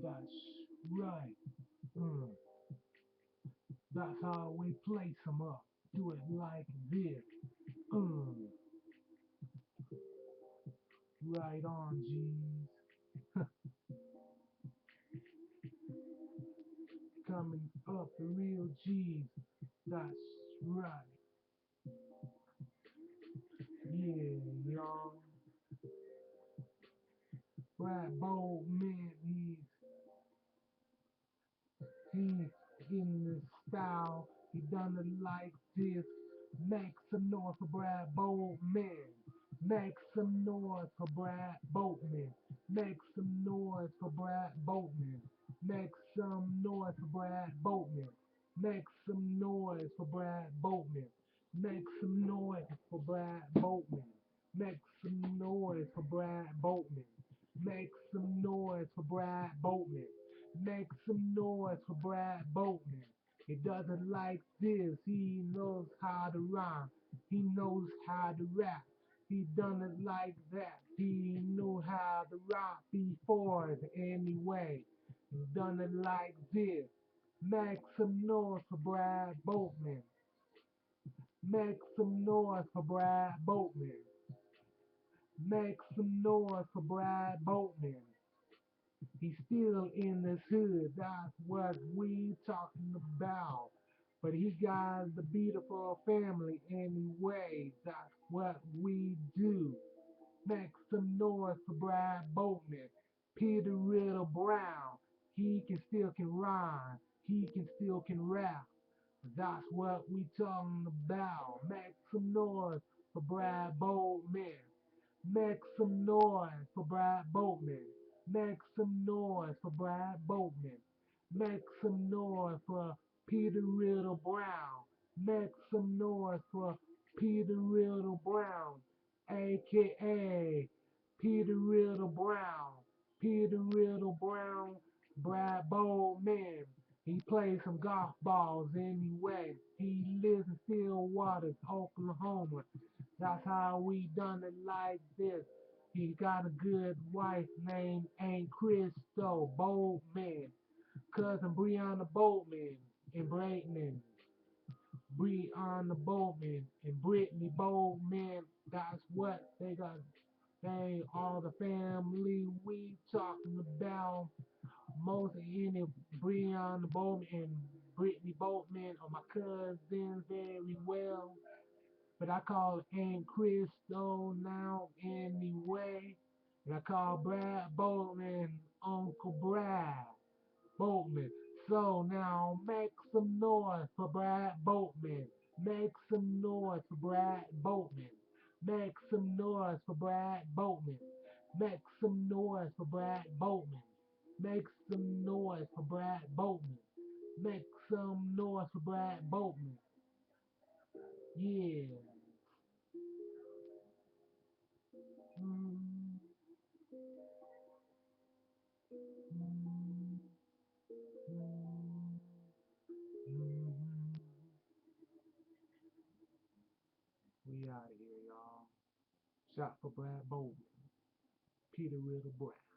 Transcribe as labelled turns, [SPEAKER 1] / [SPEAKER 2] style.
[SPEAKER 1] That's right. Mm. That's how we place them up. Do it like this. Mm. Right on, G's. Coming up, the real G's. That's right. Yeah, y'all. Brad Boatman, he's in the style. He done it like this. Make some noise for Brad Boatman. Make some noise for Brad Boatman. Make some noise for Brad Boatman. Make some noise for Brad Boatman. Make some noise for Brad Boatman. Make some noise for Brad Boatman. Make some noise for Brad Boatman. Make some noise for Brad Boatman. Make some noise for Brad Boatman. He doesn't like this. He knows how to rhyme. He knows how to rap. He done it like that. He knew how to rock before anyway. He done it like this. Make some noise for Brad Boatman. Make some noise for Brad Boatman. Make some noise for Brad Boatman. He's still in this hood, that's what we talking about. But he got the beautiful family anyway, that's what we do. Make some noise for Brad Boatman. Peter Riddle Brown, he can rhyme, he can still can rap. That's what we talking about. Make some noise for Brad Boatman. Make some noise for Brad Boatman. Make some noise for Brad Boatman. Make some noise for Peter Riddle Brown. Make some noise for Peter Riddle Brown, aka Peter Riddle Brown. Peter Riddle Brown, Brad Boatman. He plays some golf balls anyway. He lives in Stillwater, Oklahoma. That's how we done it like this. He got a good wife named Aunt Crystal Boatman, cousin Brianna Boatman in Brayton, Brianna Boatman and Brittany Boatman. That's what they got. They all the family we talking about. Most of any Brianna Boatman and Brittany Boatman are my cousins very well. But I call Aunt Crystal now anyway. And I call Brad Boatman Uncle Brad Boatman. So now make some noise for Brad Boatman. Make some noise for Brad Boatman. Make some noise for Brad Boatman. Make some noise for Brad Boatman. Make some noise for Brad Boatman. Make some noise for Brad Boatman. Yeah. Mm, mm, mm, mm. We out of here, y'all. Shot for Brad Boatman. Peter Riddle Brown.